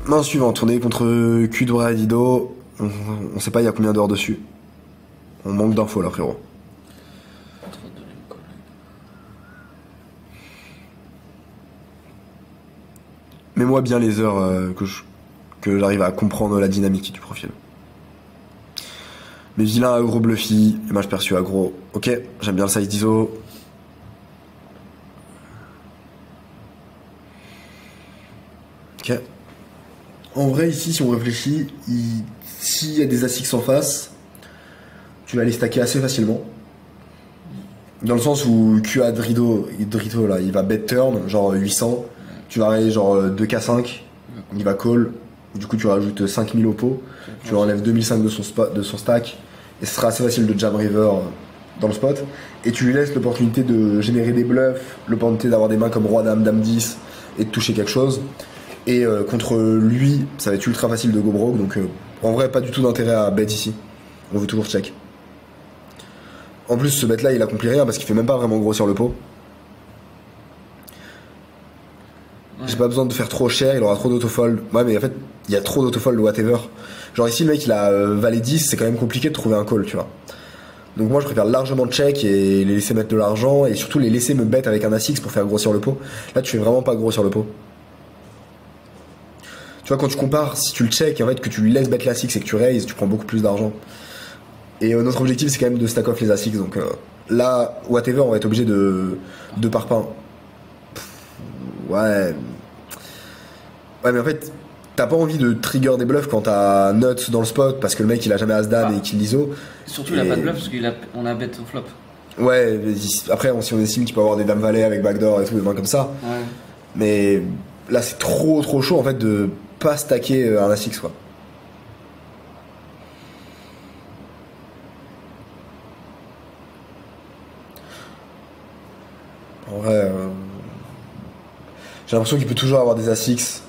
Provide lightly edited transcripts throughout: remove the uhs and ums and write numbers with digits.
main suivante, on est contre Kudra et Dido. On sait pas il y a combien d'heures dessus. On manque d'infos là, frérot. Mets-moi bien les heures que j'arrive à comprendre la dynamique du profil. Mais vilain aggro bluffy, image perçue aggro. Ok, j'aime bien le size d'ISO. Ok. En vrai, ici, si on réfléchit, s'il y a des ASICs en face, tu vas les stacker assez facilement. Dans le sens où QA Drito là, il va bet turn, genre 800. Tu vas aller genre 2K5, il va call. Du coup, tu rajoutes 5000 au pot. Tu enlèves 2005 de son stack. Et ce sera assez facile de jam river dans le spot. Et tu lui laisses l'opportunité de générer des bluffs, l'opportunité d'avoir des mains comme Roi Dame, Dame 10 et de toucher quelque chose. Et contre lui, ça va être ultra facile de go broke. Donc en vrai, pas du tout d'intérêt à bet ici. On veut toujours check. En plus, ce bet là, il accomplit rien parce qu'il fait même pas vraiment grossir le pot. Ouais. J'ai pas besoin de faire trop cher, il aura trop d'autofold. Ouais, mais en fait, il y a trop d'autofold whatever. Genre ici, le mec, il a valet 10, c'est quand même compliqué de trouver un call, tu vois. Donc moi, je préfère largement check et les laisser mettre de l'argent et surtout les laisser me bet avec un A6 pour faire grossir le pot. Là, tu fais vraiment pas grossir le pot. Tu vois, quand tu compares, si tu le check et en fait que tu lui laisses bet l'A6 et que tu raises, tu prends beaucoup plus d'argent. Et notre objectif, c'est quand même de stack off les A6. Donc là, whatever, on va être obligé de parpaing. Ouais. Ouais, mais en fait, t'as pas envie de trigger des bluffs quand t'as nuts dans le spot parce que le mec il a jamais as-dame et qu'il l'ISO. Surtout il a pas de bluff parce qu'on a bet au flop. Ouais, après si on estime qu'il peut avoir des dames valet avec backdoor et tout, des mains comme ça. Ouais. Mais là c'est trop chaud en fait de pas stacker un A6 quoi. En vrai, j'ai l'impression qu'il peut toujours avoir des A6.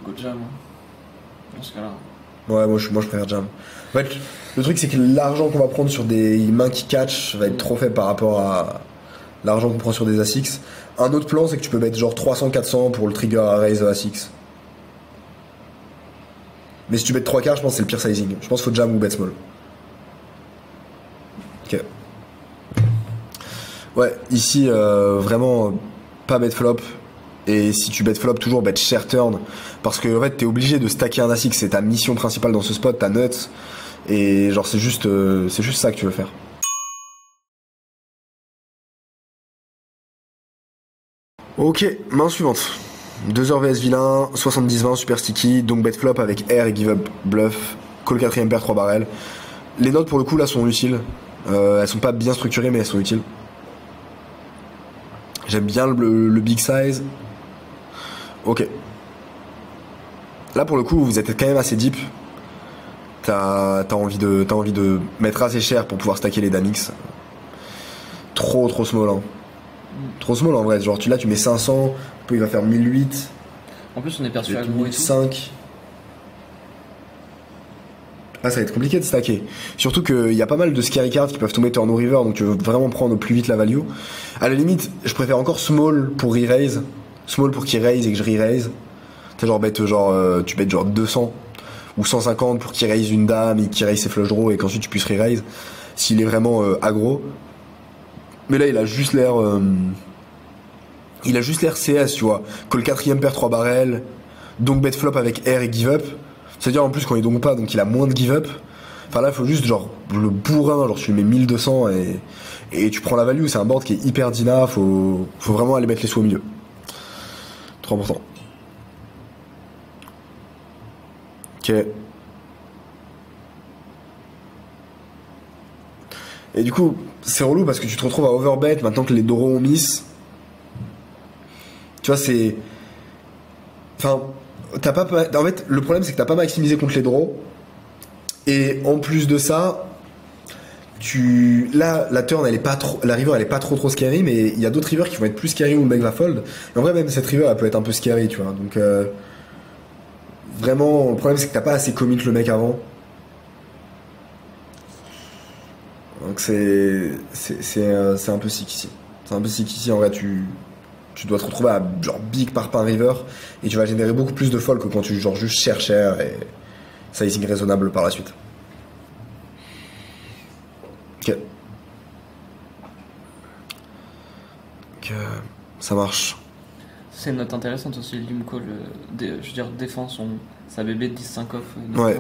Go jam, hein. Dans ce cas-là. Ouais, moi je préfère jam. En fait, le truc c'est que l'argent qu'on va prendre sur des mains qui catch va être trop faible par rapport à l'argent qu'on prend sur des A6. Un autre plan c'est que tu peux mettre genre 300-400 pour le trigger à raise A6. Mais si tu mets 3 quarts, je pense que c'est le pire sizing. Je pense qu'il faut jam ou bet small. Ok. Ouais, ici vraiment pas bet flop. Et si tu bet flop, toujours bet share turn. Parce que en fait, t'es obligé de stacker un A6. C'est ta mission principale dans ce spot, ta nuts. Et genre, c'est juste ça que tu veux faire. Ok, main suivante. 2h vs vilain, 70-20, super sticky. Donc bet flop avec R et give up bluff. Call 4ème paire, 3 barrels. Les notes pour le coup là sont utiles. Elles sont pas bien structurées, mais elles sont utiles. J'aime bien le big size. Ok. Là pour le coup vous êtes quand même assez deep. T'as envie de mettre assez cher pour pouvoir stacker les damix. Trop small hein. Trop small en vrai. Genre là tu mets 500, puis il va faire 1008. En plus on est perçu à gros et tout. 5. Ah ça va être compliqué de stacker. Surtout qu'il y a pas mal de scary cards qui peuvent tomber turn au river, donc tu veux vraiment prendre au plus vite la value. À la limite, je préfère encore small pour re-raise. Small pour qu'il raise et que je re-raise. Tu genre bête tu bêtes genre 200 ou 150 pour qu'il raise une dame et qu'il raise ses flush draws et qu'ensuite tu puisses re-raise s'il est vraiment aggro. Mais là il a juste l'air CS, tu vois. Call 4ème paire 3 barrels, donc bet flop avec R et give up. C'est-à-dire en plus quand il donc pas, donc il a moins de give up. Enfin là il faut juste genre le bourrin, genre tu lui mets 1200 et tu prends la value. C'est un board qui est hyper dyna, faut vraiment aller mettre les sous au milieu. Trop important. Ok. Et du coup, c'est relou parce que tu te retrouves à overbet maintenant que les doros ont miss. Tu vois, c'est... Enfin, t'as pas... En fait, le problème, c'est que t'as pas maximisé contre les draws. Et en plus de ça, Là, la turn, elle est pas trop... La river, elle est pas trop scary, mais il y a d'autres rivers qui vont être plus scary où le mec va fold. Et en vrai, même cette river, elle peut être un peu scary, tu vois. Donc, vraiment, le problème, c'est que t'as pas assez commit le mec avant. Donc c'est un peu sick ici. C'est un peu sick ici, en vrai, tu tu dois te retrouver à genre big par pain river et tu vas générer beaucoup plus de fold que quand tu genre juste cher et sizing raisonnable par la suite. Ok. Ok, ça marche. C'est une note intéressante aussi, Limco, je veux dire, défend sa bébé de 10-5 off. Ouais.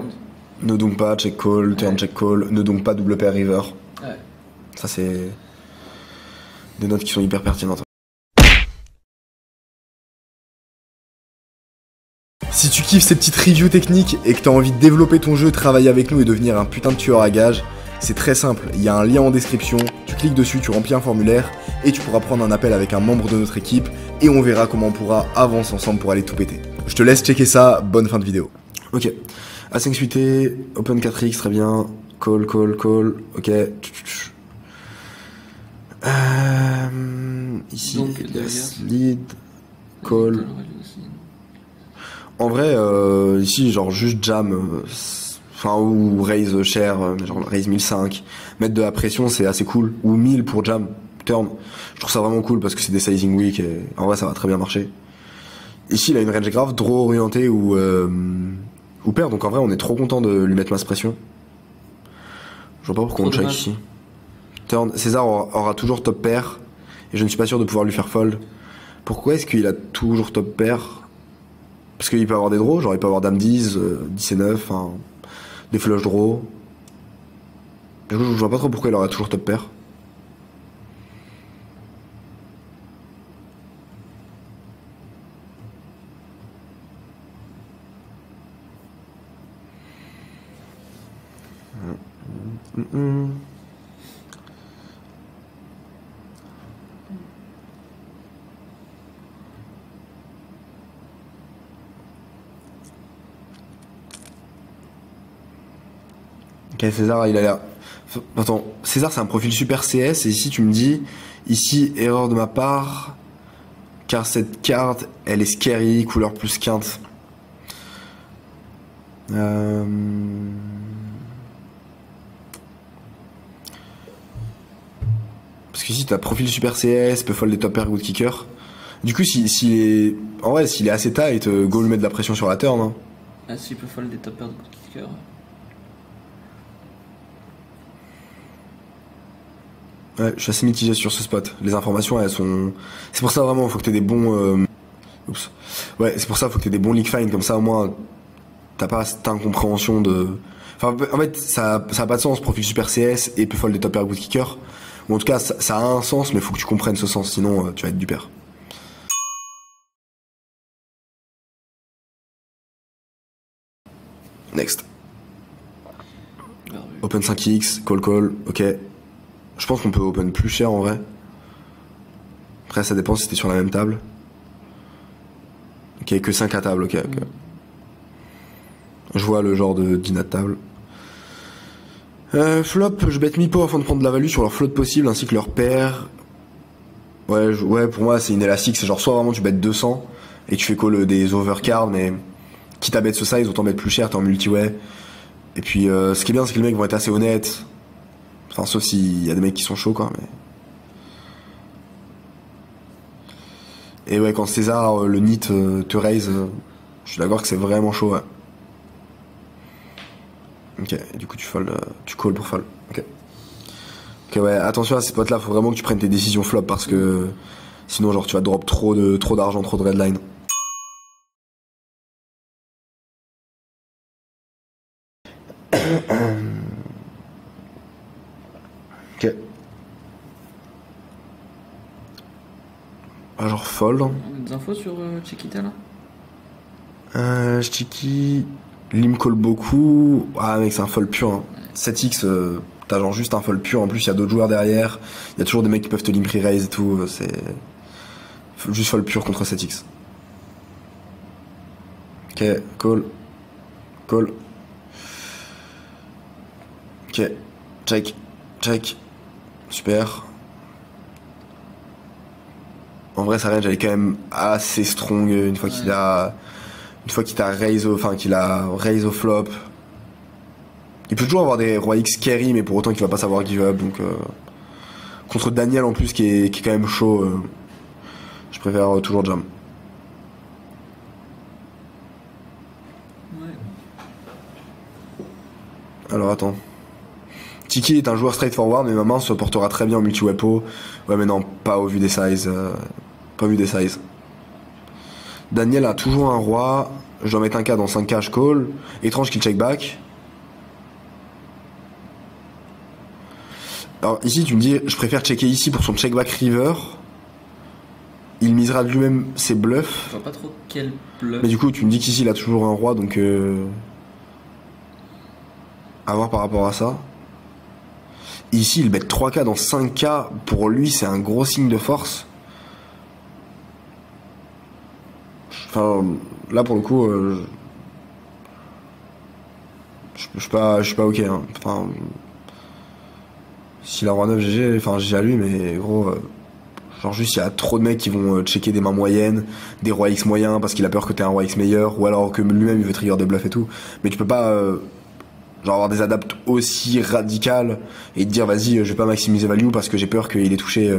Ne donc pas, check call, turn check call, ne donc pas double pair river. Ouais. Ça c'est des notes qui sont hyper pertinentes. Si tu kiffes ces petites reviews techniques et que tu as envie de développer ton jeu, travailler avec nous et devenir un putain de tueur à gages, c'est très simple, il y a un lien en description, tu cliques dessus, tu remplis un formulaire et tu pourras prendre un appel avec un membre de notre équipe et on verra comment on pourra avancer ensemble pour aller tout péter. Je te laisse checker ça, bonne fin de vidéo. Ok, A5 suité, open 4x, très bien, call, ok. Ici, Donc, yes, lead, call. En vrai, ici, genre juste jam, enfin, ou raise cher, genre raise 1005, mettre de la pression, c'est assez cool, ou 1000 pour jam, turn. Je trouve ça vraiment cool parce que c'est des sizing weak et en vrai, ça va très bien marcher. Ici, il a une range grave, draw orienté ou pair, donc en vrai, on est trop content de lui mettre masse pression. Je vois pas pourquoi on check ici. Turn, César aura toujours top pair, et je ne suis pas sûr de pouvoir lui faire fold. Pourquoi est-ce qu'il a toujours top pair? Parce qu'il peut avoir des draws, genre il peut avoir dame 10, 10 et 9, hein, des flush draws. Du coup, je vois pas trop pourquoi il aura toujours top pair. Ok, César, il a l'air... Attends, César, c'est un profil super CS, et ici, tu me dis... Ici, erreur de ma part... Car cette carte, elle est scary, couleur plus quinte. Parce qu'ici, t'as profil super CS, peut fold des top pair, good kicker. Du coup, s'il est... En vrai, s'il est assez tight, go lui mettre de la pression sur la turn. Hein. Ah, s'il peut fold des top pairs de good kicker. Ouais, je suis assez mitigé sur ce spot. Les informations, elles sont... C'est pour ça vraiment, faut que t'aies des bons... Oups. Ouais, c'est pour ça, faut que t'aies des bons leak find, comme ça au moins, t'as pas cette incompréhension de... Enfin, en fait, ça a pas de sens, profil super CS et peut fold des top pair good kicker. Ou en tout cas, ça a un sens, mais faut que tu comprennes ce sens, sinon tu vas être du pair. Next. Open 5x, call, ok. Je pense qu'on peut open plus cher en vrai. Après, ça dépend si t'es sur la même table. Ok, que 5 à table, ok. Je vois le genre de dîner de table. Flop, je bet mi-pot afin de prendre de la value sur leur flotte possible ainsi que leur paire. Ouais, pour moi, c'est inélastique. C'est genre soit vraiment tu bets 200 et tu fais call des overcards, mais quitte à bet ce size, autant mettre plus cher, t'es en multi-way. Et puis, ce qui est bien, c'est que les mecs vont être assez honnêtes. Enfin, sauf s'il y a des mecs qui sont chauds, quoi. Mais... Et ouais, quand César, le NIT, te raise, je suis d'accord que c'est vraiment chaud, ouais. Ok, et du coup, tu fold, tu call pour fold. Ok. Ok, ouais, attention à ces spots-là, faut vraiment que tu prennes tes décisions flop parce que sinon, genre, tu vas drop trop d'argent, trop de redline. Ok. Ah, genre fold. Des infos sur Chiquita là? Chiqui, Lim call beaucoup. Ah mec, c'est un fold pur. Hein. 7x, t'as genre juste un fold pur. En plus, il y a d'autres joueurs derrière. Il y a toujours des mecs qui peuvent te lim pre-raise et tout. C'est juste fold pur contre 7x. Ok, call. Call. Ok, check. Check. Super. En vrai, sa range, elle est quand même assez strong une fois qu'il a... Une fois qu'il t'a raise au flop. Il peut toujours avoir des rois X carry, mais pour autant qu'il va pas savoir give up. Donc contre Daniel en plus qui est quand même chaud. Je préfère toujours jam. Ouais. Alors attends. Tiki est un joueur straightforward, mais ma main se portera très bien au multi-wepo. Ouais, mais non, pas au vu des sizes. Pas au vu des sizes. Daniel a toujours un roi. Je dois mettre un K dans 5K, je call. Étrange qu'il check back. Alors ici, tu me dis, je préfère checker ici pour son check back river. Il misera de lui-même ses bluffs. Je vois pas trop quel bluff. Mais du coup, tu me dis qu'ici, il a toujours un roi, donc... À voir par rapport à ça. Ici, il bet 3K dans 5K. Pour lui, c'est un gros signe de force. Enfin, là, pour le coup... je suis pas ok. Hein. Enfin... S'il a roi 9 GG, enfin GG à lui, mais gros... genre juste, il y a trop de mecs qui vont checker des mains moyennes, des rois X moyens, parce qu'il a peur que t'aies un roi X meilleur, ou alors que lui-même, il veut trigger des bluffs et tout. Mais tu peux pas... genre avoir des adaptes aussi radicales et te dire vas-y je vais pas maximiser value parce que j'ai peur qu'il ait touché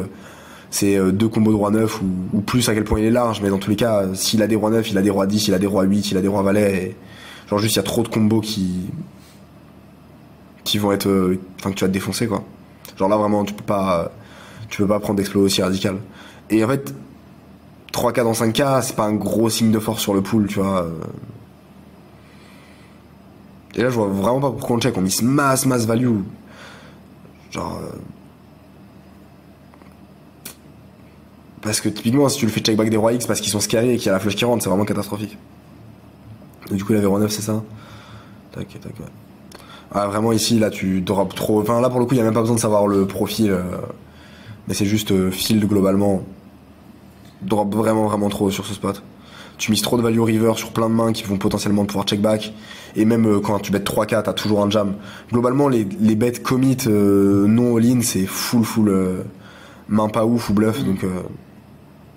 ces deux combos de roi 9 ou plus à quel point il est large, mais dans tous les cas s'il a des rois 9, il a des rois 10, il a des rois 8, il a des rois valets et genre juste il y a trop de combos qui vont être enfin que tu vas te défoncer quoi. Genre là vraiment tu peux pas prendre d'explos aussi radical. Et en fait 3K dans 5K c'est pas un gros signe de force sur le pool, tu vois. Et là, je vois vraiment pas pourquoi on check. On mise masse value. Genre. Parce que typiquement, si tu le fais check back des rois X parce qu'ils sont scarrés et qu'il y a la flèche qui rentre, c'est vraiment catastrophique. Et du coup, il avait roi 9, c'est ça. Tac, ouais. Ah, vraiment, ici, là, tu drops trop. Enfin, là, pour le coup, il n'y a même pas besoin de savoir le profil. Mais c'est juste field globalement. Drop vraiment trop sur ce spot. Tu mises trop de value river sur plein de mains qui vont potentiellement pouvoir check back. Et même quand tu bets 3K, t'as toujours un jam. Globalement, les bets commit non all-in, c'est full main pas ouf ou bluff. Donc,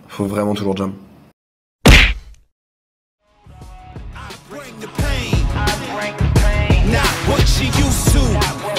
faut vraiment toujours jam. Not what you used to.